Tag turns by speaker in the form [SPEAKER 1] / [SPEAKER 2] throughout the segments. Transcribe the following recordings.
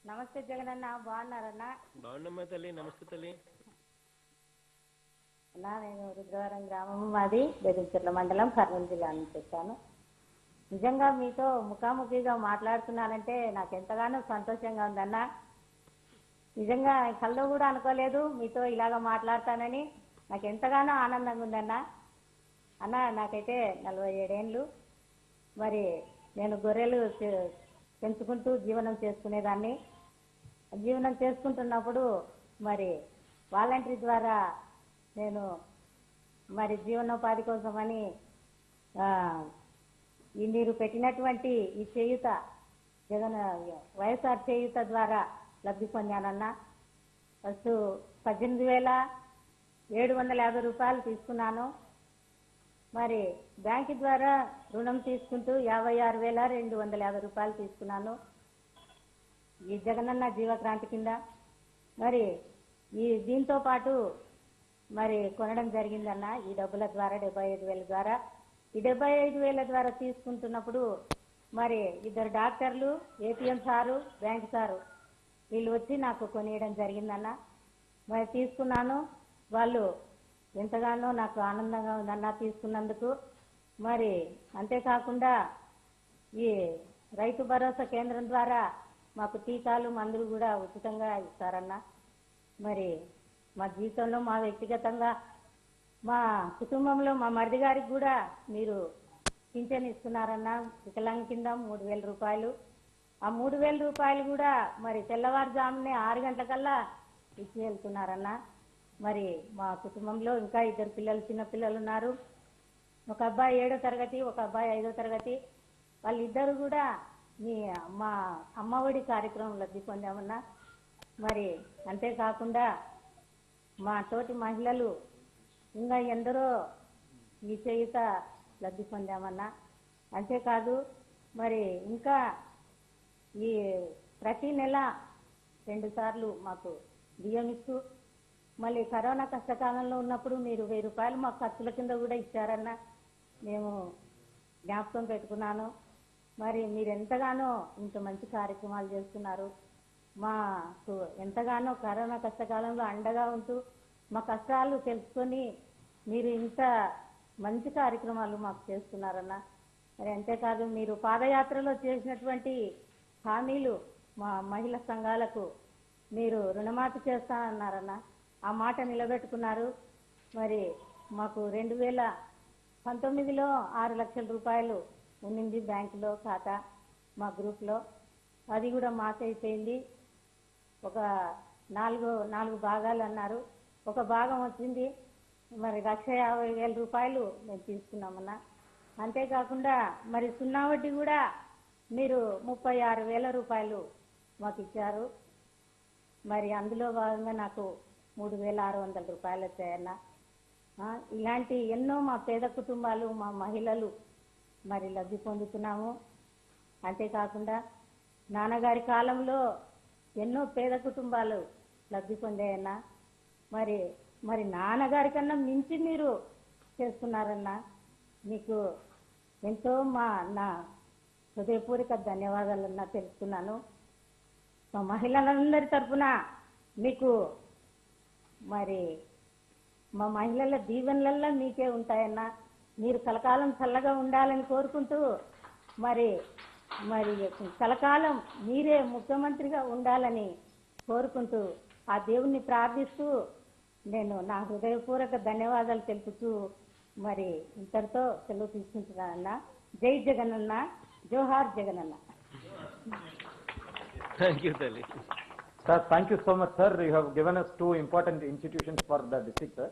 [SPEAKER 1] నమస్తే జగనన్న, బాగున్నారన్నా?
[SPEAKER 2] బాగున్నమ్మా తల్లి. నమస్తే తల్లి.
[SPEAKER 1] అన్నా, నేను రుద్రవరం గ్రామం, మాది బెదించెర్ల మండలం, కర్నూలు జిల్లా నుంచి వచ్చాను. నిజంగా మీతో ముఖాముఖిగా మాట్లాడుతున్నానంటే నాకు ఎంతగానో సంతోషంగా ఉందన్నా. నిజంగా కల్లో కూడా అనుకోలేదు మీతో ఇలాగ మాట్లాడతానని. నాకు ఎంతగానో ఆనందంగా ఉందన్నా. అన్న, నాకైతే 47 ఏళ్ళు. మరి నేను గొర్రెలు పెంచుకుంటూ జీవనం చేసుకునేదాన్ని. జీవనం చేసుకుంటున్నప్పుడు మరి వాలంటరీ ద్వారా నేను మరి జీవనోపాధి కోసమని మీరు పెట్టినటువంటి ఈ చేయూత, జగన్ వైఎస్ఆర్ చేయూత ద్వారా లబ్ధి పొందానన్నా. ఫస్ట్ 18,750 రూపాయలు తీసుకున్నాను. మరి బ్యాంకు ద్వారా రుణం తీసుకుంటూ 56,250 రూపాయలు తీసుకున్నాను ఈ జగనన్న జీవక్రాంతి కింద. మరి దీంతో పాటు మరి కొనడం జరిగిందన్న ఈ డబ్బుల ద్వారా, 75,000 ద్వారా. ఈ 75,000 ద్వారా తీసుకుంటున్నప్పుడు మరి 2 డాక్టర్లు, ఏపీఎం సారు, బ్యాంక్ సారు వీళ్ళు వచ్చి నాకు కొనియడం జరిగిందన్న. మరి తీసుకున్నాను. వాళ్ళు ఎంతగానో నాకు ఆనందంగా ఉందన్న తీసుకున్నందుకు. మరి అంతేకాకుండా ఈ రైతు భరోసా కేంద్రం ద్వారా మాకు టీకాలు, మందులు కూడా ఉచితంగా ఇస్తారన్న. మరి మా జీవితంలో, మా వ్యక్తిగతంగా, మా కుటుంబంలో మా మరిది గారికి కూడా మీరు పింఛన్ ఇస్తున్నారన్న. వికలాంగ కింద 3,000 రూపాయలు. ఆ 3,000 రూపాయలు కూడా మరి తెల్లవారుజామునే 6 గంటలకల్లా ఇచ్చి వెళ్తున్నారన్న. మరి మా కుటుంబంలో ఇంకా 2 పిల్లలు, చిన్న పిల్లలు ఉన్నారు. ఒక అబ్బాయి 7వ తరగతి, ఒక అబ్బాయి 5వ తరగతి. వాళ్ళిద్దరు కూడా మా అమ్మఒడి కార్యక్రమం లబ్ధి పొందామన్నా. మరి అంతేకాకుండా మా తోటి మహిళలు ఇంకా ఎందరో ఈ చేయూత లబ్ధి పొందామన్నా. అంతేకాదు మరి ఇంకా ఈ ప్రతి నెల 2 సార్లు మాకు బియ్యం ఇస్తూ, మళ్ళీ కరోనా కష్టకాలంలో ఉన్నప్పుడు మీరు 1,000 రూపాయలు మాకు ఖర్చుల కింద కూడా ఇచ్చారన్న. మేము జ్ఞాపకం పెట్టుకున్నాను. మరి మీరు ఎంతగానో ఇంత మంచి కార్యక్రమాలు చేస్తున్నారు. మాకు ఎంతగానో కరోనా కష్టకాలంలో అండగా ఉంటూ మా కష్టాలు తెలుసుకొని మీరు ఇంత మంచి కార్యక్రమాలు మాకు చేస్తున్నారన్న. మరి అంతేకాదు మీరు పాదయాత్రలో చేసినటువంటి హామీలు మా మహిళా సంఘాలకు మీరు రుణమాఫీ చేస్తానన్నారన్న. ఆ మాట నిలబెట్టుకున్నారు. మరి మాకు 2019లో 6 లక్షల రూపాయలు ఉండింది బ్యాంకులో ఖాతా మా గ్రూప్లో. అది కూడా మాఫ్ అయిపోయింది. ఒక 4 భాగాలు అన్నారు. ఒక భాగం వచ్చింది. మరి 1,50,000 రూపాయలు మేము తీసుకున్నామన్నా. అంతేకాకుండా మరి సున్నా వడ్డీ కూడా మీరు 36,000 రూపాయలు మాకు ఇచ్చారు. మరి అందులో భాగంగా నాకు 3,600 రూపాయలు వచ్చాయన్న. ఇలాంటి ఎన్నో మా పేద కుటుంబాలు, మా మహిళలు మరి లబ్ధి పొందుతున్నాము. అంతేకాకుండా నాన్నగారి కాలంలో ఎన్నో పేద కుటుంబాలు లబ్ధి పొందాయన్న. మరి నాన్నగారి కన్నా మించి మీరు చేస్తున్నారన్న. మీకు ఎంతో నా హృదయపూర్వక ధన్యవాదాలన్నా తెలుసుకున్నాను. మా మహిళలందరి తరఫున మీకు మరి మా మహిళల దీవెనలల్లో మీకే ఉంటాయన్నా. మీరు కలకాలం చల్లగా ఉండాలని కోరుకుంటూ మరి కలకాలం మీరే ముఖ్యమంత్రిగా ఉండాలని కోరుకుంటూ ఆ దేవుణ్ణి ప్రార్థిస్తూ నేను నా హృదయపూర్వక ధన్యవాదాలు తెలుపుతూ మరి ఇంతటితో సెలవు తీసుకుంటున్నానన్న. జై జగనన్న, జోహార్ Jagananna.
[SPEAKER 2] Thank you, Tali.
[SPEAKER 3] Sir, thank you so much, sir. You have given us 2 important institutions for the district, sir.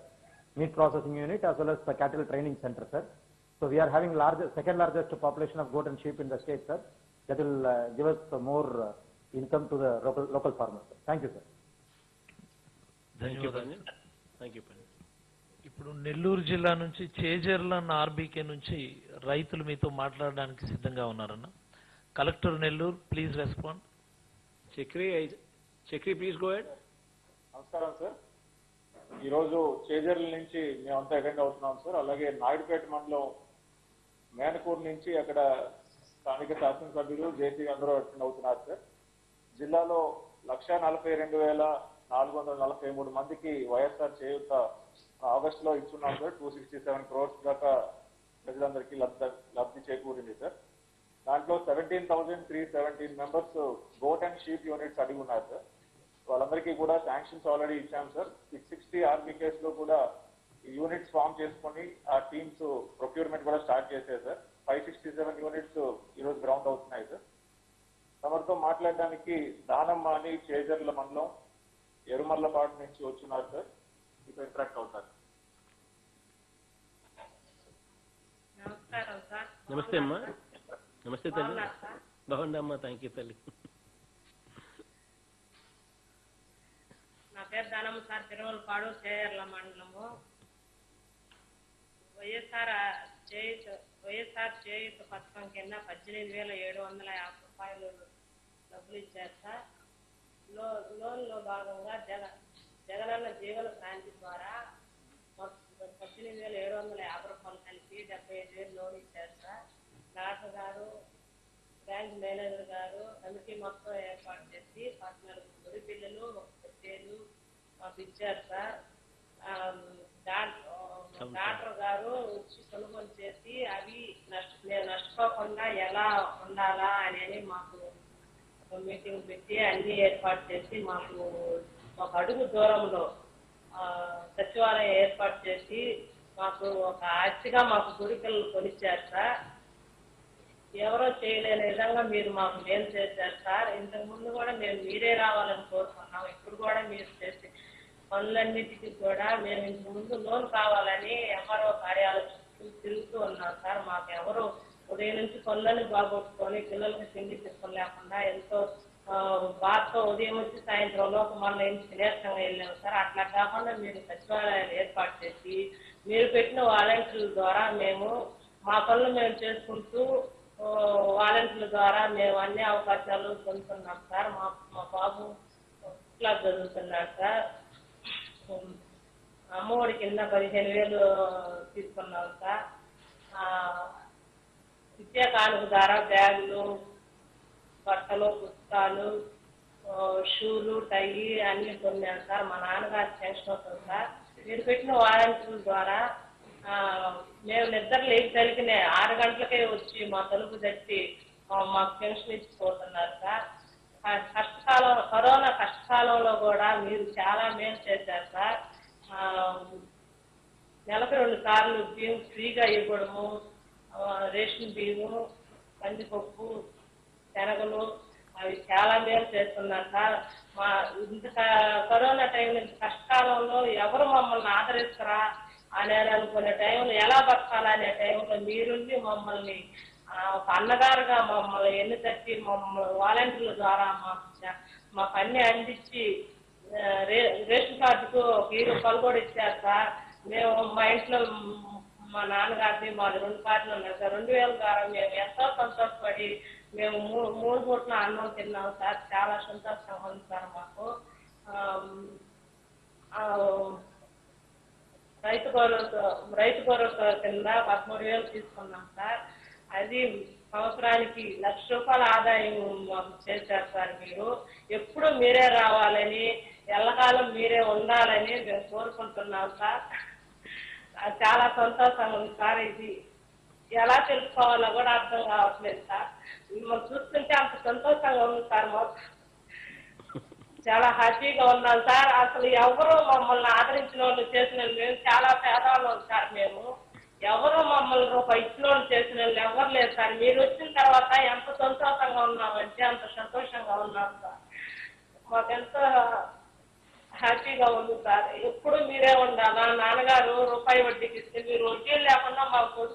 [SPEAKER 3] Meat processing unit as well as the cattle training center, sir. So we are having second largest population of goat and sheep in the state, sir. That will give us more income to the local farmers, sir. Thank you, sir.
[SPEAKER 2] Thank you, Pani. Thank you, Pani.
[SPEAKER 4] ఇప్పుడు నెల్లూరు జిల్లా నుంచి Chejarla RBK నుంచి రైతులు మీతో మాట్లాడడానికి సిద్ధంగా ఉన్నారన్న. Collector Nellore, please respond.
[SPEAKER 2] Chakri please go head.
[SPEAKER 5] నమస్కారం సార్. ఈరోజు చేజర్ల నుంచి మేమంతా అటెండ్ అవుతున్నాం సార్. అలాగే నాయుడుపేట మండలం మేనకూరు నుంచి అక్కడ స్థానిక శాసనసభ్యులు, జేసీ అందరూ అటెండ్ అవుతున్నారు సార్. జిల్లాలో 1,42,443 మందికి వైఎస్ఆర్ చేయూత ఆగస్టులో ఇచ్చున్నాం సార్. 267 crores దాకా ప్రజలందరికీ లబ్ధి చేకూరింది సార్. దాంట్లో 17,317 members goat and sheep units అడిగి ఉన్నారు సార్. వాళ్ళందరికీ కూడా శాంక్షన్స్ ఆల్రెడీ ఇచ్చాం సార్. 660 RPKs లో కూడా యూనిట్స్ ఫామ్ చేసుకొని ఆ టీమ్స్ ప్రొక్యూర్మెంట్ కూడా స్టార్ట్ చేశారు సార్. 567 యూనిట్స్ ఈరోజు గ్రౌండ్ అవుతున్నాయి సార్. తమరితో మాట్లాడడానికి దానమ్మ అని చేజర్ల మండలం ఎరుమర్లపాడు నుంచి వచ్చున్నారు సార్. మీతో ఇంటరాక్ట్ అవుతారు.
[SPEAKER 1] నమస్కారం సార్.
[SPEAKER 2] నమస్తే అమ్మా. నమస్తే తల్లి. బాగుండమ్మా. థ్యాంక్ యూ తల్లి.
[SPEAKER 1] నా పేరు దానమ్మ సార్. తిరుమలపాడు చేజర్ల మండలము. వైఎస్ఆర్ చేయూత పథకం కింద 18,750 రూపాయలు డబ్బులు ఇచ్చారు సార్. లోన్లో భాగంగా జగనన్న జీవన క్రాంతి ద్వారా 18,750 రూపాయలు కలిపి 75,000 లోన్ ఇచ్చారు సార్. డాక్టర్ గారు, బ్యాంక్ మేనేజర్ గారు కమిటీ మొత్తం ఏర్పాటు చేసి 14 గుడి పిల్లలు, 1 పొట్టేలు మాకు ఇచ్చారు సార్. డాక్టర్ గారు వచ్చి కొనుగోలు చేసి అవి మేము నష్టపోకుండా ఎలా ఉండాలా అని మాకు మీటింగ్ పెట్టి అన్ని ఏర్పాటు చేసి మాకు ఒక అడుగు దూరంలో సచివాలయం ఏర్పాటు చేసి మాకు ఒక ఆస్తిగా మాకు గుడికలు కొనిచ్చారు సార్. ఎవరో చేయలేని విధంగా మీరు మాకు మేలు చేశారు సార్. ఇంతకు ముందు కూడా మేము మీరే రావాలని కోరుకున్నాం. ఇప్పుడు కూడా మీరు చేసి పనులన్నిటికీ కూడా మేము ఇంతకు ముందు లోన్ కావాలని ఎంఆర్ఓ కార్యాలయం చుట్టూ తిరుగుతూ ఉన్నాం సార్. మాకు ఎవరు ఉదయం నుంచి పనులని బాగొట్టుకొని పిల్లలకి తిండి తీసుకొని లేకుండా ఎంతో బాధతో ఉదయం వచ్చి సాయంత్రం లోపు మళ్ళీ ఇంటికి నీరసంగా వెళ్ళాము సార్. అట్లా కాకుండా మీరు సచివాలయాలు ఏర్పాటు చేసి మీరు పెట్టిన వాలంటీర్ల ద్వారా మేము మా పనులు మేము చేసుకుంటూ వాలంటీర్ల ద్వారా మేము అన్ని అవకాశాలు పొందుతున్నాం సార్. మా బాబు క్లాస్ చదువుతున్నాడు సార్. అమ్మఒడి కింద 15,000 తీసుకున్నాం సార్. విద్యా కానుక ద్వారా బ్యాగులు, బట్టలు, పుస్తకాలు, షూలు, టై అన్ని కొన్నాను సార్. మా నాన్నగారు పెన్షన్ అవుతుంది సార్. మీరు పెట్టిన వాలంటీర్ల ద్వారా మేము నిద్ర లేపేసరికి 6 గంటలకే వచ్చి మా తలుపు తట్టి మాకు పెన్షన్ ఇచ్చిపోతున్నారు సార్. కరోనా కష్టకాలంలో కూడా మీరు చాలా మేలు చేశారు సార్. నెలకు 2 సార్లు బియ్యం ఫ్రీగా ఇవ్వడము, రేషన్ బియ్యము, కందిపప్పు, శనగలు అవి చాలా మేలు చేస్తున్నారు సార్. మా ఇంత కరోనా టైంలో కష్టకాలంలో ఎవరు మమ్మల్ని ఆదరిస్తారా అని అనుకునే టైంలో ఎలా బతకాలనే టైంలో మీరుండి మమ్మల్ని ఒక అన్నగారుగా మమ్మల్ని ఎన్ని తట్టి మమ్మల్ని వాలంటీర్ల ద్వారా మాకు అన్ని అందించి రేషన్ కార్డుకు 1,000 రూపాయలు కూడా ఇచ్చారు సార్. మేము మా ఇంట్లో మా నాన్నగారిని మాది 2 కార్డులు ఉన్నాయి సార్. 2,000 ద్వారా మేము ఎంతో సంతోషపడి మేము 3 పూట్ల అన్నం తిన్నాం సార్. చాలా సంతోషంగా ఉంది సార్ మాకు. రైతు భరోసా కింద 13,000 తీసుకున్నాం సార్. అది సంవత్సరానికి 1,00,000 రూపాయల ఆదాయం చేశారు సార్. మీరు ఎప్పుడు మీరే రావాలని, ఎల్లకాలం మీరే ఉండాలని మేము కోరుకుంటున్నాం సార్. చాలా సంతోషంగా ఉంది సార్. ఇది ఎలా తెలుసుకోవాలో కూడా అర్థం కావట్లేదు సార్. మిమ్మల్ని చూస్తుంటే అంత సంతోషంగా ఉంది సార్. మాకు చాలా హ్యాపీగా ఉన్నాం సార్. అసలు ఎవరు మమ్మల్ని ఆదరించిన వాళ్ళు చేసిన మేము చాలా పేదవాళ్ళం సార్. మేము ఎవరు మమ్మల్ని రూపాయి ఇచ్చిన వాళ్ళు చేసిన వాళ్ళు ఎవరు లేదు సార్. మీరు వచ్చిన తర్వాత ఎంత సంతోషంగా ఉన్నామంటే అంత సంతోషంగా ఉన్నాం సార్. మాకెంతో హ్యాపీగా ఉంది సార్. ఎప్పుడు మీరే ఉండాలా. నాన్నగారు రూపాయి వడ్డీకి ఇస్తే మీరు వడ్డీ లేకుండా మాకు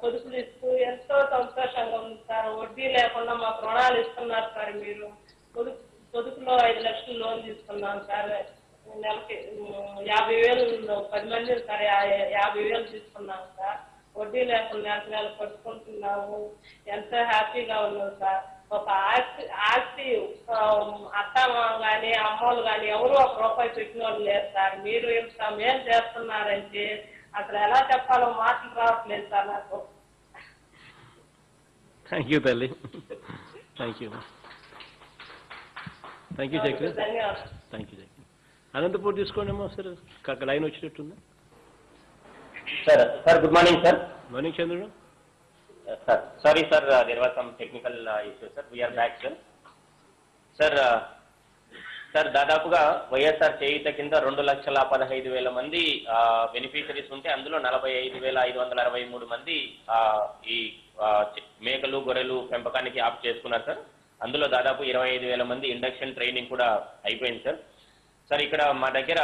[SPEAKER 1] పొదుపులు ఇస్తూ ఎంతో సంతోషంగా ఉంది సార్. వడ్డీ లేకుండా మాకు రుణాలు ఇస్తున్నారు సార్. మీరు పొదుపులో 5 లక్షలు లోన్ తీసుకున్నాం సార్. నెలకి 50,000 10 మంది సార్ 50,000 తీసుకున్నాం సార్. వడ్డీ లేకుండా నెల పట్టుకుంటున్నాము. ఎంతో హ్యాపీగా ఉన్నాం సార్. ఒక ఆస్తి అత్త కానీ అమ్మోళ్ళు కానీ ఎవరు 1 రూపాయి పెట్టిన వాళ్ళు లేరు సార్. మీరు ఇంత మేలు చేస్తున్నారంటే అసలు ఎలా చెప్పాలో మాటలు రావట్లేదు సార్ నాకు.
[SPEAKER 2] థ్యాంక్ యూ తల్లి. Thank you. Thank you Jayakrishna. Thank you Jayakrishna. Anantapur తీసుకోండి అమ్మా సార్, లైన్ వచ్చినట్టుందా?
[SPEAKER 6] Sir good morning sir.
[SPEAKER 2] Morning Chandrudu.
[SPEAKER 6] Sir sorry sir, there was some technical issue sir. We are back sir. Sir దాదాపుగా వైఎస్ఆర్ చేయూత కింద 2,15,000 మంది బెనిఫిషరీస్ ఉంటే అందులో 45,563 మంది ఈ మేకలు గొర్రెలు పెంపకానికి ఆప్ట్ చేసుకున్నారు సార్. అందులో దాదాపు 25,000 మంది ఇండక్షన్ ట్రైనింగ్ కూడా అయిపోయింది సార్. సార్ ఇక్కడ మా దగ్గర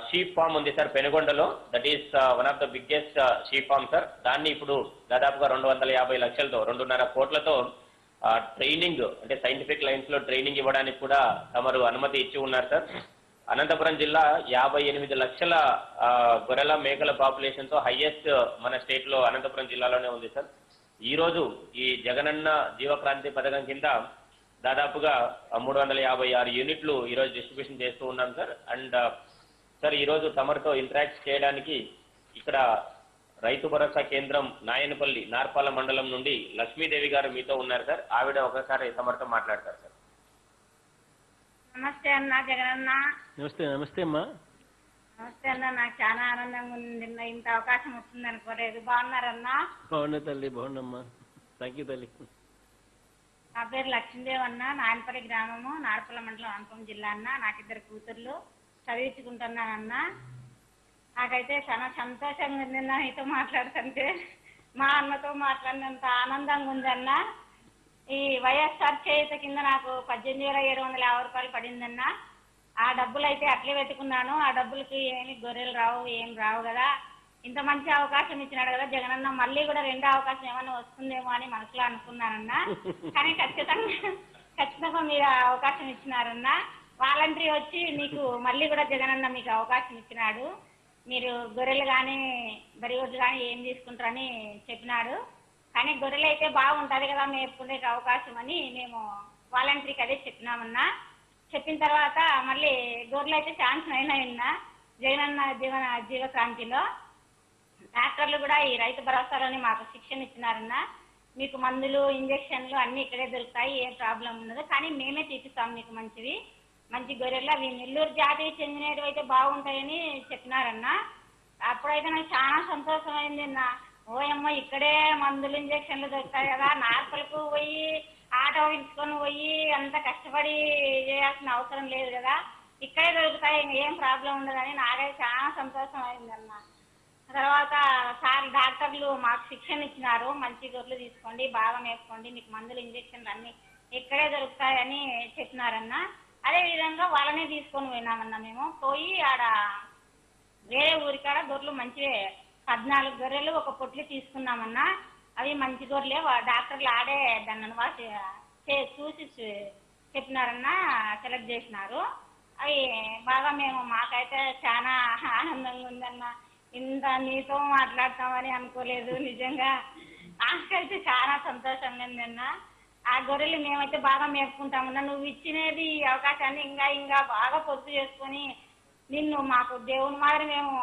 [SPEAKER 6] షీప్ ఫామ్ ఉంది సార్ పెనుగొండలో. That is one of the biggest sheep farm sir. దాన్ని ఇప్పుడు దాదాపుగా 250 లక్షలతో 2.5 కోట్లతో ట్రైనింగ్ అంటే సైంటిఫిక్ లైన్స్ లో ట్రైనింగ్ ఇవ్వడానికి కూడా తమరు అనుమతి ఇచ్చి ఉన్నారు సార్. అనంతపురం జిల్లా 58 లక్షల గొర్రెల మేకల పాపులేషన్ తో హైయెస్ట్ మన స్టేట్ లో అనంతపురం జిల్లాలోనే ఉంది సార్. ఈ రోజు ఈ జగనన్న జీవక్రాంతి పథకం కింద దాదాపుగా 356 యూనిట్లు ఈరోజు డిస్ట్రిబ్యూషన్ చేస్తూ ఉన్నాం సార్. అండ్ సార్ ఈరోజు తమరితో ఇంటరాక్ట్ చేయడానికి ఇక్కడ రైతు భరోసా కేంద్రం నాయనపల్లి నార్పాల మండలం నుండి లక్ష్మీదేవి గారు మీతో ఉన్నారు సార్. ఆవిడ ఒకసారి తమరితో మాట్లాడతారు సార్.
[SPEAKER 1] నమస్తే అన్న జగనన్న.
[SPEAKER 2] నమస్తే. నమస్తే అమ్మా.
[SPEAKER 1] నమస్తే అన్న, నాకు చాలా ఆనందంగా ఉంది. ఇంత అవకాశం వస్తుంది అనుకోలేదు. బాగున్నారన్నా?
[SPEAKER 2] బాగున్నా తల్లి, బాగున్నామ్మా. థ్యాంక్ యూ తల్లి.
[SPEAKER 1] నా పేరు లక్ష్మీదేవి అన్న, నాయనపల్లి గ్రామము, నార్పల మండలం, అనంతపురం జిల్లా అన్న. నాకు 2 కూతుర్లు, చదివించుకుంటున్నానన్న. నాకైతే చాలా సంతోషంగా ఉంది మీతో మాట్లాడుతుంటే. మా అన్నతో మాట్లాడినంత ఆనందంగా ఉందన్న. ఈ వైఎస్ఆర్ చేయూత కింద నాకు 18,750 రూపాయలు పడిందన్న. ఆ డబ్బులు అయితే అట్లే పెట్టుకున్నాను. ఆ డబ్బులకి ఏమి గొర్రెలు రావు, ఏం రావు కదా. ఇంత మంచి అవకాశం ఇచ్చినాడు కదా జగనన్న, మళ్ళీ కూడా 2వ అవకాశం ఏమైనా వస్తుందేమో అని మనసులో అనుకున్నానన్న. కానీ ఖచ్చితంగా మీరు అవకాశం ఇచ్చినారన్న. వాలంటరీ వచ్చి మీకు మళ్ళీ కూడా జగనన్న మీకు అవకాశం ఇచ్చినాడు. మీరు గొర్రెలు కానీ బరిగొడ్లు కానీ ఏం తీసుకుంటారని చెప్పినాడు. కానీ గొర్రెలు అయితే బాగుంటుంది కదా మేపుకునే అవకాశం అని మేము వాలంటరీకి అదే చెప్పినామన్నా. చెప్పిన తర్వాత మళ్ళీ గొర్రెలు అయితే శాంక్షన్ అయినా జగనన్న జీవక్రాంతిలో డాక్టర్లు కూడా ఈ రైతు భరోసాలోని మాకు శిక్షణ ఇచ్చినారన్న. మీకు మందులు ఇంజక్షన్లు అన్ని ఇక్కడే దొరుకుతాయి, ఏం ప్రాబ్లం ఉండదు. కానీ మేమే తీపిస్తాం మీకు మంచి గొర్రెలు. అవి నెల్లూరు జాతికి చెందినవి అయితే బాగుంటాయని చెప్పినారన్న. అప్పుడైతే నాకు చాలా సంతోషం అయింది అన్న. ఓయమ్మ ఇక్కడే మందులు ఇంజక్షన్లు దొరుకుతాయి కదా, నార్పలకు పోయి ఆటో తీసుకొని పోయి అంత కష్టపడి చేయాల్సిన అవసరం లేదు కదా, ఇక్కడే దొరుకుతాయి, ఏం ప్రాబ్లం ఉండదని నాకైతే చాలా సంతోషం అయిందన్న. తర్వాత సార్ డాక్టర్లు మాకు శిక్షణ ఇచ్చినారు. మంచి గొర్రెలు తీసుకోండి, బాగా మేపుకోండి, మీకు మందులు ఇంజక్షన్లు అన్ని ఇక్కడే దొరుకుతాయని చెప్పినారన్న. అదే విధంగా వాళ్ళనే తీసుకొని పోయినామన్నా. మేము పోయి ఆడ వేరే ఊరికాడ గొర్రెలు మంచివే 14 గొర్రెలు ఒక పొట్లు తీసుకున్నామన్నా. అవి మంచి గొర్రెలే. డాక్టర్లు ఆడే దాన్ని చూసి చెప్పినారన్నా, సెలెక్ట్ చేసినారు. అవి బాగా మాకైతే చాలా ఆనందంగా ఉందన్న. ఇంత నీతో మాట్లాడతామని అనుకోలేదు. నిజంగా నాకైతే చాలా సంతోషంగా ఉందన్న. ఆ గొర్రెలు మేమైతే బాగా మేపుకుంటామన్నా. నువ్వు ఇచ్చినది అవకాశాన్ని ఇంకా బాగా పొత్తు చేసుకొని నిన్ను మాకు దేవుని మాదిరి మేము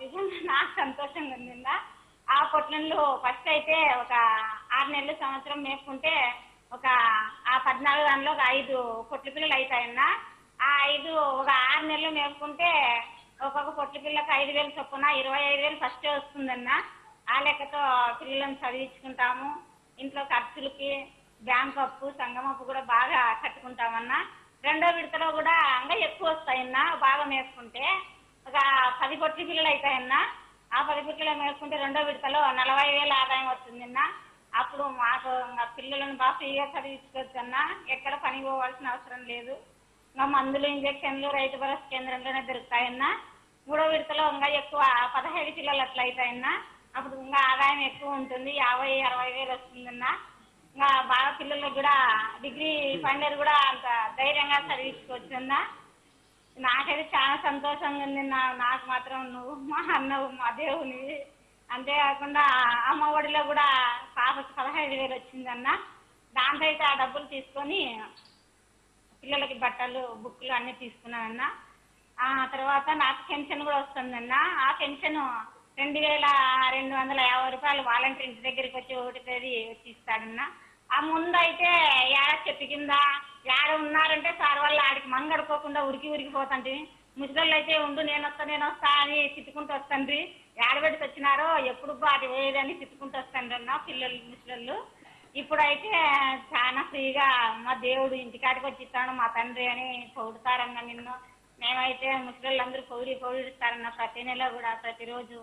[SPEAKER 1] నిజంగా నాకు సంతోషంగా ఉందిందా. ఆ పొట్లంలో ఫస్ట్ అయితే ఒక 6 నెలలు సంవత్సరం మేపుకుంటే ఒక 14 దానిలో ఒక 5 పొట్ల పిల్లలు అవుతాయన్నా. ఆ 5 ఒక 6 నెలలు మేపుకుంటే ఒక్కొక్క పొట్ల పిల్లకి 5,000 చొప్పున 25,000 ఫస్టే వస్తుందన్నా. ఆ లెక్కతో పిల్లలను చదివించుకుంటాము. ఇంట్లో ఖర్చులకి బ్యాంక్ అప్పు సంఘం అప్పు కూడా బాగా కట్టుకుంటామన్నా. 2వ విడతలో కూడా ఇంకా ఎక్కువ వస్తాయన్నా. బాగా మేపుకుంటే ఒక 10 పొట్ల పిల్లలు అవుతాయన్నా. ఆ 10 పిల్లలు మేపుకుంటే 2వ విడతలో 40,000 ఆదాయం వస్తుందన్నా. అప్పుడు మాకు ఇంకా పిల్లలను బాగా ఫ్రీగా చదివించుకోవచ్చు అన్నా. ఎక్కడ పని పోవాల్సిన అవసరం లేదు. ఇంకా మందులు ఇంజక్షన్లు రైతు భరోసా కేంద్రంలోనే దొరుకుతాయన్నా. 3వ విడతలో ఇంకా ఎక్కువ 15 పిల్లలు అట్లా అవుతాయన్నా. అప్పుడు ఇంకా ఆదాయం ఎక్కువ ఉంటుంది, 50,000-60,000 వస్తుందన్నా. ఇంకా బాగా పిల్లలకు కూడా డిగ్రీ ఫైనల్ కూడా అంత ధైర్యంగా చదివించుకోవచ్చు అన్న. నాకైతే చాలా సంతోషంగా ఉంది. నాకు మాత్రం నువ్వు మా అన్నవు, మా దేవుని. అంతేకాకుండా అమ్మ ఒడిలో కూడా పాపకి 15,000 వచ్చిందన్న. దాంతో అయితే ఆ డబ్బులు తీసుకొని పిల్లలకి బట్టలు బుక్కులు అన్నీ తీసుకున్నానన్న. ఆ తర్వాత నాకు పెన్షన్ కూడా వస్తుందన్న. ఆ పెన్షన్ 2,250 రూపాయలు వాలంటీర్ ఇంటి దగ్గరికి వచ్చి 1 తేదీ వచ్చి ఇస్తాడన్నా.
[SPEAKER 7] ఆ ముందు అయితే ఏడ చెట్టు కింద ఏడ ఉన్నారంటే సార్ వాళ్ళు ఆడికి మంగడుకోకుండా ఉరికిపోతాంటి. ముసలోళ్ళు అయితే ఉండు నేను వస్తా అని తిట్టుకుంటూ వస్తాండ్రి. ఏడబెడికి వచ్చినారో ఎప్పుడు అది వేయదని తిట్టుకుంటూ వస్తాండ్రి అన్న పిల్లలు ముసలోళ్ళు. ఇప్పుడైతే చాలా ఫ్రీగా మా దేవుడు ఇంటికాడికి వచ్చి ఇస్తాడు మా తండ్రి అని పొగుడుతారన్న నిన్ను. మేమైతే ముసలోళ్ళందరూ పొగిడిస్తారన్న ప్రతి నెల కూడా ప్రతిరోజు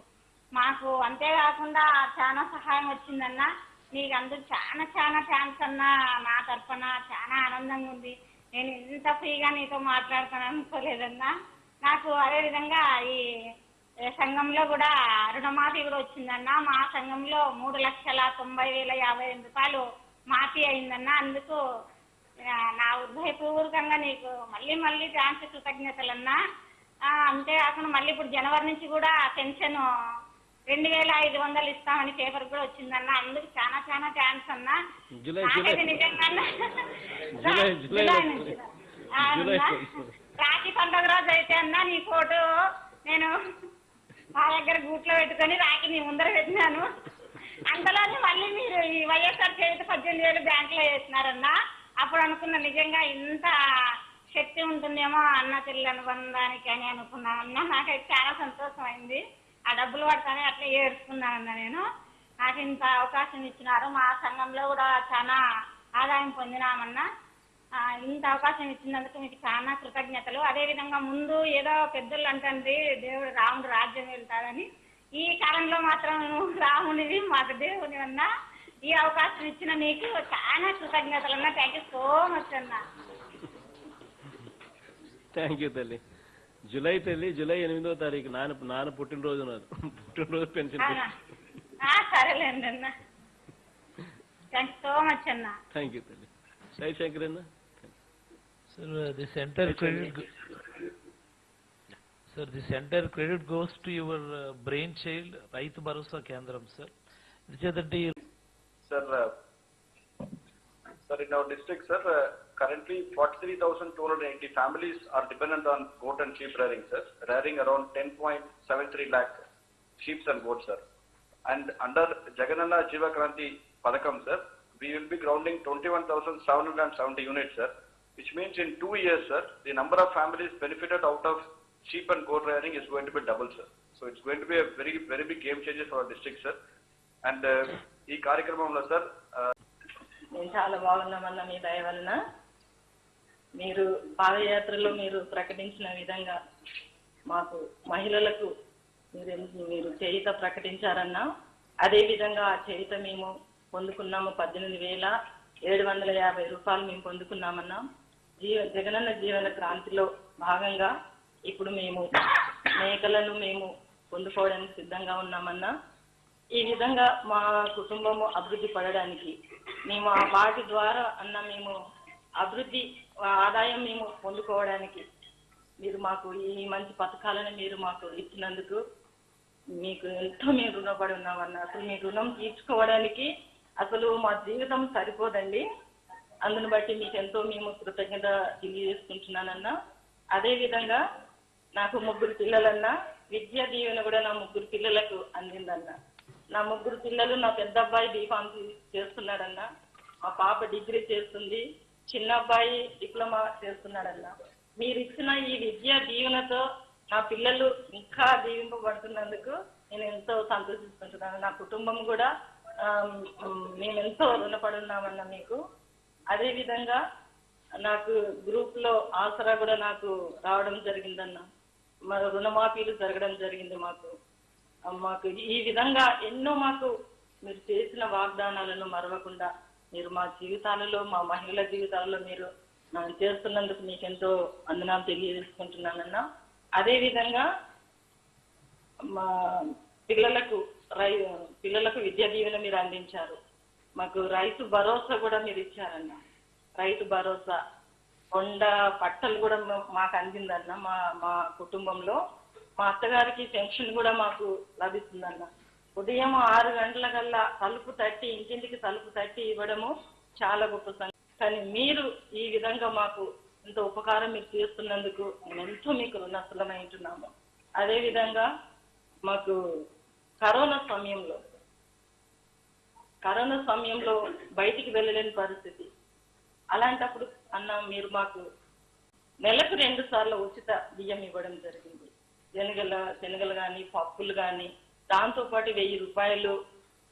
[SPEAKER 7] మాకు. అంతేకాకుండా చాలా సహాయం వచ్చిందన్న. నీకు అందరూ చాలా థ్యాంక్స్ అన్న. నా తరఫున చాలా ఆనందంగా ఉంది. నేను ఇంత ఫ్రీగా నీతో మాట్లాడతాను అనుకోలేదన్నా. నాకు అదేవిధంగా ఈ సంఘంలో కూడా రుణమాఫీ కూడా వచ్చిందన్న. మా సంఘంలో 3,90,050 రూపాయలు మాఫీ అయిందన్న. అందుకు నా హృదయపూర్వకంగా నీకు మళ్ళీ థ్యాంక్స్ కృతజ్ఞతలన్నా. అంతేకాకుండా మళ్ళీ ఇప్పుడు జనవరి నుంచి కూడా పెన్షన్ 2,500 ఇస్తామని పేపర్ కూడా వచ్చిందన్న. అందుకు చాలా థ్యాంక్స్ అన్న. నాకైతే నిజంగా రాఖీ పండుగ రోజు అయితే అన్న నీ ఫోటో నేను మా దగ్గర గూట్లో పెట్టుకొని రాఖీ నీ ముందర పెట్టినాను. అంతలోనే మళ్ళీ మీరు ఈ వైఎస్ఆర్ చేతి 18,000 బ్యాంకులో వేసినారన్న. అప్పుడు అనుకున్నా నిజంగా ఇంత శక్తి ఉంటుందేమో అన్న చెల్లి అనుబంధానికి అని అనుకున్నానన్నా. నాకైతే చాలా సంతోషం అయింది. ఆ డబ్బులు పడతానే అట్లా ఏడుచుకున్నానన్న నేను. నాకు ఇంత అవకాశం ఇచ్చినారు. మా సంఘంలో కూడా చాలా ఆదాయం పొందినామన్నా. ఇంత అవకాశం ఇచ్చినందుకు మీకు చాలా కృతజ్ఞతలు. అదేవిధంగా ముందు ఏదో పెద్దలు అంటుంది దేవుడు రాముడు రాజ్యం వెళ్తాడని. ఈ కాలంలో మాత్రం రామునివి మాకు దేవుని అన్నా. ఈ అవకాశం ఇచ్చిన నీకు చాలా కృతజ్ఞతలు అన్నా. థ్యాంక్ యూ సో మచ్ అన్నా.
[SPEAKER 2] థ్యాంక్ యూ తల్లి. జూలై 8వ తారీఖు నాన్న పుట్టినరోజు పెన్షన్.
[SPEAKER 7] సరేలేండి అన్న. థ్యాంక్ యూ సో మచ్ అన్న.
[SPEAKER 2] థ్యాంక్ యూ తల్లి. సాయి శంకర్ అన్న.
[SPEAKER 4] The center credit goes to your brainchild Raitu Bharosa Kendram, sir.
[SPEAKER 8] Sir, in our district, sir, currently 43,280 families are dependent on goat and sheep rearing, sir, rearing around 10.73 lakh sheep and goats, sir. And under Jagananna Jiva Kranti Padakam, sir, we will be grounding 21,770 units, sir, which means in 2 years, sir, the number of families benefited out of sheep and goat rearing is going to be double, sir. So it's going to be a very big game changer for our district, sir. And ee కార్యక్రమంలో sir,
[SPEAKER 9] నేను చాలా బాగున్నామన్న మీ దయ వలన. మీరు పాదయాత్రలో మీరు ప్రకటించిన విధంగా మాకు మహిళలకు మీరు చేయుత ప్రకటించారన్నా. అదే విధంగా ఆ చేయుత మేము పొందుకున్నాము. 18,750 రూపాయలు మేము పొందుకున్నామన్నా. జగనన్న జీవన క్రాంతిలో భాగంగా ఇప్పుడు మేము మేకలను మేము పొందుకోవడానికి సిద్ధంగా ఉన్నామన్నా. ఈ విధంగా మా కుటుంబము అభివృద్ధి పడడానికి మేము ఆ వాటి ద్వారా మేము అభివృద్ధి ఆదాయం మేము పొందుకోవడానికి మీరు మాకు ఈ మంచి పథకాలను మీరు మాకు ఇచ్చినందుకు మీకు ఎంతో మేము రుణపడి ఉన్నామన్నా. అసలు మీ రుణం తీర్చుకోవడానికి అసలు మా జీవితం సరిపోదండి. అందును బట్టి మీకు ఎంతో మేము కృతజ్ఞత తెలియజేసుకుంటున్నానన్నా. అదేవిధంగా నాకు 3 పిల్లలన్నా. విద్యా దీవెన కూడా నా 3 పిల్లలకు అందిందన్నా. నా 3 పిల్లలు, నా పెద్ద అబ్బాయి బీఫామ్ చేస్తున్నాడన్నా. మా పాప డిగ్రీ చేస్తుంది. చిన్న అబ్బాయి డిప్లొమా చేస్తున్నాడన్నా. మీరు ఇచ్చిన ఈ విద్యా దీవెనతో నా పిల్లలు ఇంకా దీవింపబడుతున్నందుకు నేను ఎంతో సంతోషిస్తుంటున్నాను. నా కుటుంబం కూడా మేమెంతో రుణపడి ఉన్నామన్నా మీకు. అదేవిధంగా నాకు గ్రూప్ లో ఆసరా కూడా నాకు రావడం జరిగిందన్న. మరి రుణమాఫీలు జరగడం జరిగింది మాకు ఈ విధంగా ఎన్నో మాకు మీరు చేసిన వాగ్దానాలను మరవకుండా మీరు మా జీవితాలలో, మా మహిళల జీవితాలలో మీరు చేస్తున్నందుకు మీకెంతో వందనాలు తెలియజేసుకుంటున్నానన్నా. అదేవిధంగా మా పిల్లలకు విద్యా దీవెన మీరు అందించారు. మాకు రైతు భరోసా కూడా మీరు ఇచ్చారన్న. రైతు భరోసా కొండ పట్టలు కూడా మాకు అందిందన్న. మా కుటుంబంలో మా అత్తగారికి పెన్షన్ కూడా మాకు లభిస్తుందన్న. ఉదయం 6 గంటలకల్లా తలుపు తట్టి, ఇంటింటికి తలుపు తట్టి ఇవ్వడము చాలా గొప్ప సంగతి. కానీ మీరు ఈ విధంగా మాకు ఇంత ఉపకారం మీరు చేస్తున్నందుకు మేము ఎంతో మీకు రుణస్థలమై ఉంటున్నాము. అదేవిధంగా మాకు కరోనా కరోనా సమయంలో బయటికి వెళ్ళలేని పరిస్థితి. అలాంటప్పుడు అన్న మీరు మాకు నెలకు 2 సార్లు ఉచిత బియ్యం ఇవ్వడం జరిగింది. శనగలు కానీ పప్పులు కానీ, దాంతోపాటు 1000 రూపాయలు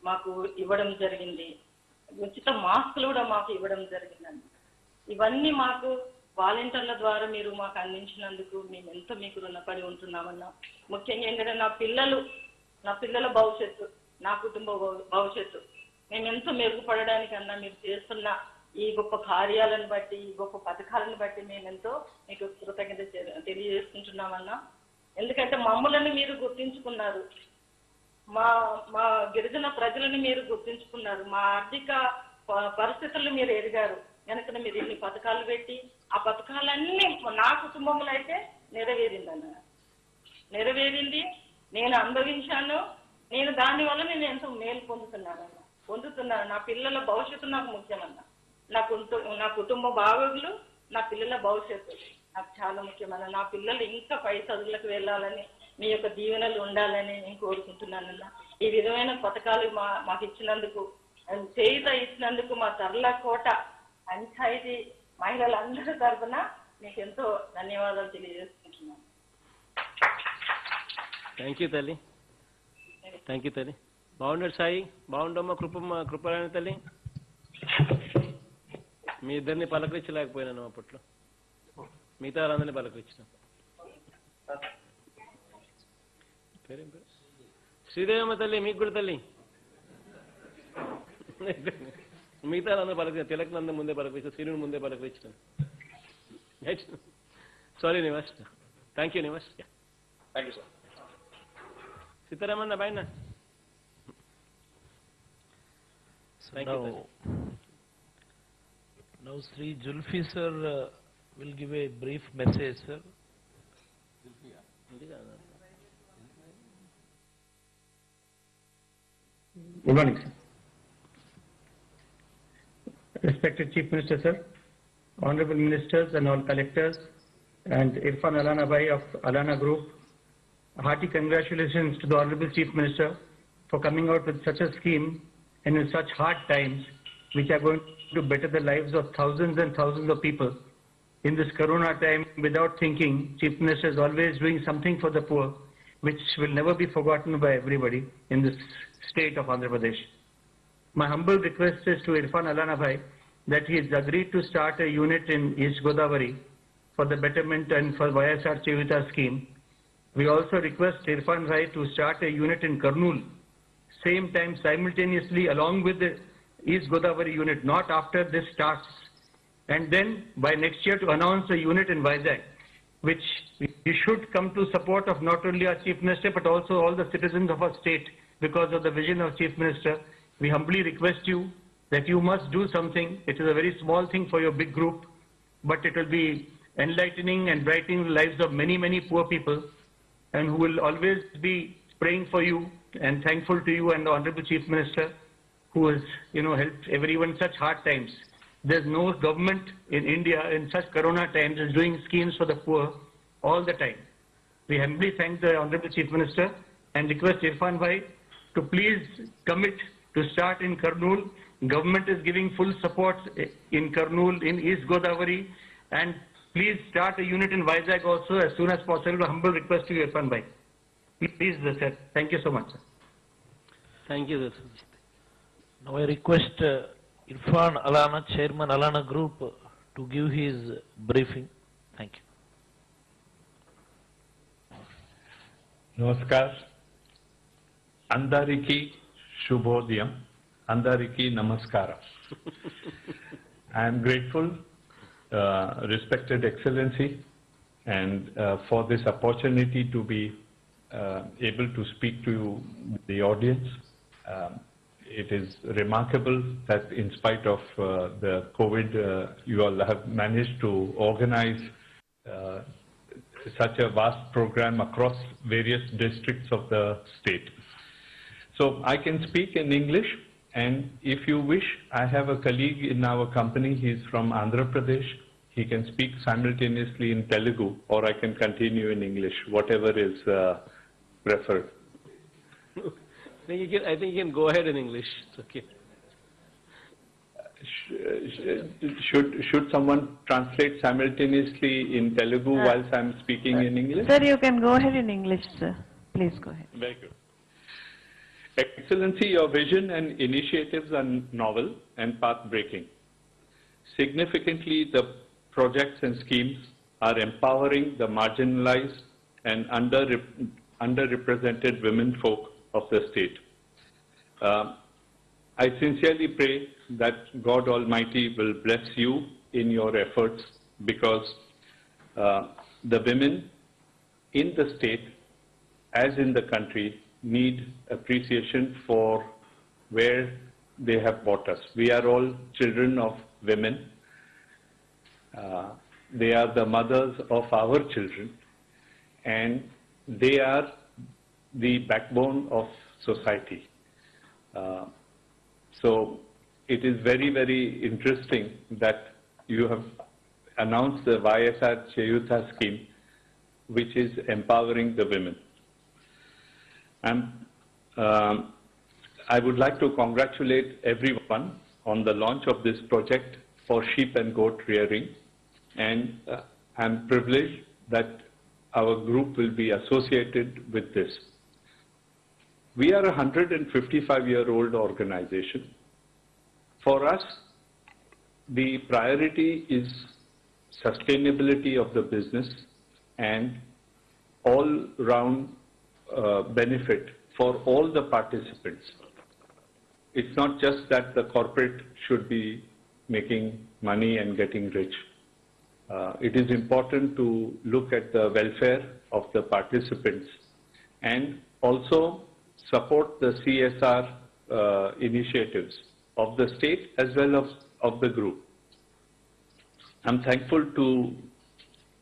[SPEAKER 9] మాకు ఇవ్వడం జరిగింది. ఉచిత మాస్కులు కూడా మాకు ఇవ్వడం జరిగిందండి. ఇవన్నీ మాకు వాలంటీర్ల ద్వారా మీరు మాకు అందించినందుకు మేము ఎంతో మీకు రుణపడి ఉంటున్నామన్నా. ముఖ్యంగా ఏంటంటే నా పిల్లల భవిష్యత్తు, నా కుటుంబ భవిష్యత్తు మేము ఎంతో మెరుగుపడడానికన్నా మీరు చేస్తున్న ఈ గొప్ప కార్యాలను బట్టి, ఈ గొప్ప పథకాలను బట్టి మేమెంతో మీకు కృతజ్ఞత తెలియజేసుకుంటున్నామన్నా. ఎందుకంటే మమ్మల్ని మీరు గుర్తించుకున్నారు, మా గిరిజన ప్రజలను మీరు గుర్తించుకున్నారు, మా ఆర్థిక పరిస్థితులను మీరు ఎదిగారు కనుక మీరు ఇన్ని పథకాలు పెట్టి ఆ పథకాలన్నీ నా కుటుంబంలో అయితే నెరవేరింది. నేను అనుభవించాను. నేను దానివల్ల నేను ఎంతో మేలు పొందుతున్నాను. నా పిల్లల భవిష్యత్తు నాకు ముఖ్యమన్నా. నా కుటుంబ బాగోగులు, నా పిల్లల భవిష్యత్తు నాకు చాలా ముఖ్యమన్నా. నా పిల్లలు ఇంకా పై చదువులకు వెళ్ళాలని, మీ యొక్క దీవెనలు ఉండాలని నేను కోరుకుంటున్నానన్నా. ఈ విధమైన పథకాలు మాకు ఇచ్చినందుకు, చేయుత ఇచ్చినందుకు మా తర్లకోట పంచాయతీ మహిళలందరి తరఫున మీకు ఎంతో ధన్యవాదాలు తెలియజేసుకుంటున్నాను.
[SPEAKER 2] థ్యాంక్ యూ తల్లి. బాగున్నాడు సాయి, బాగుండమ్మా కృపరాణి తల్లి. మీ ఇద్దరిని పలకరించలేకపోయినాను అప్పట్లో, మిగతా వాళ్ళందరినీ పలకరించిన. పేరేం పేరు? శ్రీదేవమ్మ తల్లి, మీకు కూడా తల్లి. మిగతా వాళ్ళందరూ పలకరించారు. తిలక్ ముందే పలకరించారు, శ్రీను ముందే పలకరించాను. Sorry Nivas. Thank you Nivas.
[SPEAKER 8] Thank you sir.
[SPEAKER 2] Sitaramanna bye.
[SPEAKER 4] Now Sri Julfi sir will give a brief message, sir.
[SPEAKER 10] Good morning, sir. Respected Chief Minister, sir, Honorable Ministers and all collectors, and Irfan Alana Bhai of Alana Group, hearty congratulations to the Honorable Chief Minister for coming out with such a scheme and in such hard times, which are going to better the lives of thousands and thousands of people. In this corona time, without thinking, Chief Minister is always doing something for the poor, which will never be forgotten by everybody in this state of Andhra Pradesh. My humble request is to Irfan Alana Bhai that he has agreed to start a unit in East Godavari for the betterment and for YSR Chevita scheme. We also request Irfan Bhai to start a unit in Kurnool, same time simultaneously along with the East Godavari unit, not after this starts. And then by next year to announce a unit in Vizag, which we should come to support of not only our Chief Minister but also all the citizens of our state because of the vision of Chief Minister. We humbly request you that you must do something. It is a very small thing for your big group, but it will be enlightening and brightening the lives of many, many poor people, and who will always be praying for you and thankful to you and the Honorable Chief Minister, who has, helped everyone in such hard times. There's no government in India in such corona times is doing schemes for the poor all the time. We humbly thank the Honorable Chief Minister and request Irfan Bhai to please commit to start in Kurnool. Government is giving full support in Kurnool, in East Godavari, and please start a unit in Vizag also as soon as possible. A humble request to you, Irfan Bhai. Please, sir. Thank you so much, sir.
[SPEAKER 2] Thank you, sir.
[SPEAKER 4] Now I request Irfan Alana, Chairman Alana Group, to give his briefing. Thank you.
[SPEAKER 11] Namaskar. Andariki Shubhodiyam. Andariki Namaskara. I am grateful, respected Excellency, and for this opportunity to be able to speak to the audience. It is remarkable that in spite of the COVID, you all have managed to organize such a vast program across various districts of the state. So I can speak in English, and if you wish, I have a colleague in our company. He's from Andhra Pradesh. He can speak simultaneously in Telugu, or I can continue in English, whatever is preferred.
[SPEAKER 2] I think you can go ahead in English. It's okay.
[SPEAKER 11] Should someone translate simultaneously in Telugu whilst I'm speaking in English?
[SPEAKER 12] Sir, you can go ahead in English, sir. Please go ahead.
[SPEAKER 11] Very good. Excellency, your vision and initiatives are novel and path-breaking. Significantly, the projects and schemes are empowering the marginalized and underrepresented women folk of the state. I sincerely pray that God Almighty will bless you in your efforts, because the women in the state, as in the country, need appreciation for where they have brought us. We are all children of women. They are the mothers of our children, and they are the backbone of society. So it is very, very interesting that you have announced the YSR Cheyuta scheme, which is empowering the women. I would like to congratulate everyone on the launch of this project for sheep and goat rearing, and I'm privileged that our group will be associated with this. We are a 155-year-old organization. For us, the priority is sustainability of the business and all-round benefit for all the participants. It's not just that the corporate should be making money and getting rich. It is important to look at the welfare of the participants and also support the CSR initiatives of the state as well as of the group. I'm thankful to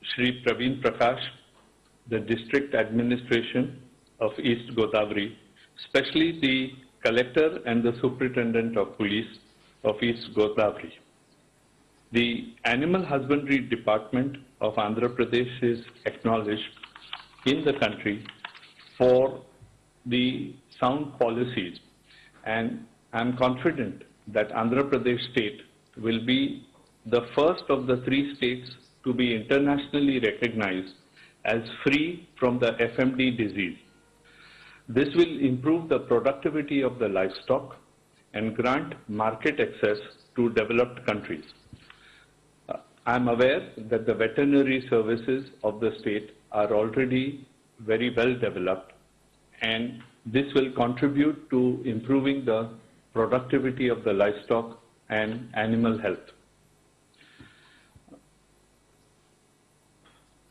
[SPEAKER 11] Shri Praveen Prakash, the district administration of East Godavari, especially the collector and the superintendent of police of East Godavari. The Animal Husbandry Department of Andhra Pradesh is acknowledged in the country for the sound policies, and I'm confident that Andhra Pradesh state will be the first of the 3 states to be internationally recognized as free from the FMD disease. This will improve the productivity of the livestock and grant market access to developed countries. I'm aware that the veterinary services of the state are already very well developed, and this will contribute to improving the productivity of the livestock and animal health.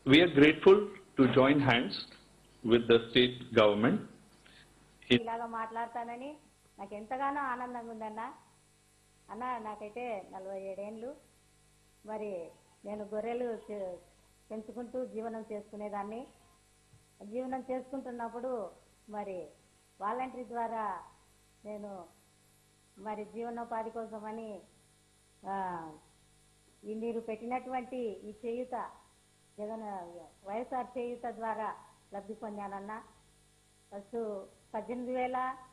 [SPEAKER 11] We are grateful to join hands with the state government.
[SPEAKER 1] ఇలాగా మాట్లాడతానని నాకు ఎంతగానో ఆనందంగా ఉందన్న. అన్న, నాకైతే 47 ఏండ్లు. మరి నేను గొర్రెలు పెంచుకుంటూ జీవనం చేసుకునేదాన్ని. జీవనం చేసుకుంటున్నప్పుడు మరి వాలంటరీ ద్వారా నేను మరి జీవనోపాధి కోసమని మీరు పెట్టినటువంటి ఈ చేయూత జగన్ వైఎస్ఆర్ చేయూత ద్వారా లబ్ధి పొందానన్న. ఫస్ట్ 18,000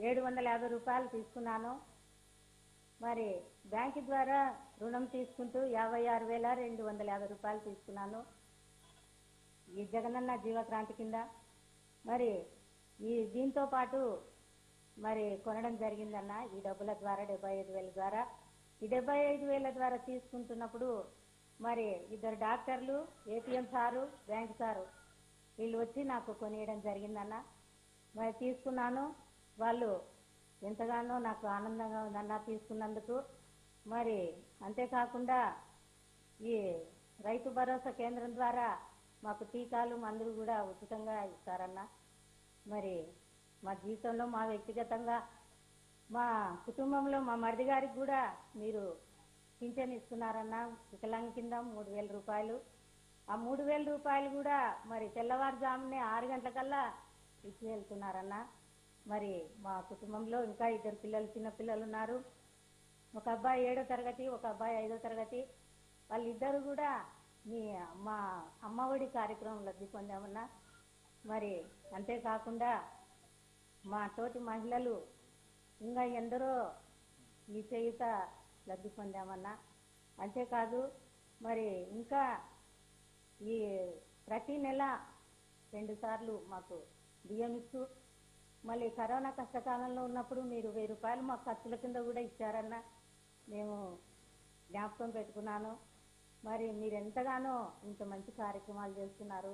[SPEAKER 1] 750 రూపాయలు తీసుకున్నాను. మరి బ్యాంకు ద్వారా రుణం తీసుకుంటూ 56,250 రూపాయలు తీసుకున్నాను ఈ జగనన్న జీవక్రాంతి కింద. మరి దీంతో పాటు మరి కొనడం జరిగిందన్న ఈ డబ్బుల ద్వారా 75,000 ద్వారా. ఈ 75,000 ద్వారా తీసుకుంటున్నప్పుడు మరి 2 డాక్టర్లు, ఏటీఎం సారు, బ్యాంక్ సారు వీళ్ళు వచ్చి నాకు కొనియడం జరిగిందన్న. మరి తీసుకున్నాను. వాళ్ళు ఎంతగానో నాకు ఆనందంగా ఉందన్న తీసుకున్నందుకు. మరి అంతేకాకుండా ఈ రైతు భరోసా కేంద్రం ద్వారా మాకు టీకాలు మందులు కూడా ఉచితంగా ఇస్తారన్న. మరి మా జీవితంలో మా వ్యక్తిగతంగా మా కుటుంబంలో మా మరిది గారికి కూడా మీరు పింఛన్ ఇస్తున్నారన్న. వికలాంగ కింద 3,000 రూపాయలు. ఆ 3,000 రూపాయలు కూడా మరి తెల్లవారుజామునే 6 గంటలకల్లా ఇచ్చి వెళ్తున్నారన్న. మరి మా కుటుంబంలో ఇంకా 2 పిల్లలు, చిన్న పిల్లలు ఉన్నారు. ఒక అబ్బాయి 7వ తరగతి, ఒక అబ్బాయి 5వ తరగతి. వాళ్ళిద్దరు కూడా మా అమ్మఒడి కార్యక్రమం లబ్ధి పొందామన్నా. మరి అంతేకాకుండా మా తోటి మహిళలు ఇంకా ఎందరో ఈ చేయుత లబ్ధి పొందామన్నా. అంతేకాదు మరి ఇంకా ఈ ప్రతి నెల 2 సార్లు మాకు బియ్యం ఇస్తూ, మళ్ళీ కరోనా కష్టకాలంలో ఉన్నప్పుడు మీరు 1000 రూపాయలు మాకు ఖర్చుల కింద కూడా ఇచ్చారన్న. మేము జ్ఞాపకం పెట్టుకున్నాను. మరి మీరు ఎంతగానో ఇంత మంచి కార్యక్రమాలు చేస్తున్నారు.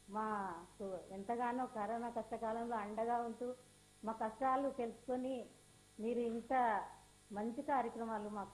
[SPEAKER 1] మాకు ఎంతగానో కరోనా కష్టకాలంలో అండగా ఉంటూ మా కష్టాలు తెలుసుకొని మీరు ఇంత మంచి కార్యక్రమాలు మాకు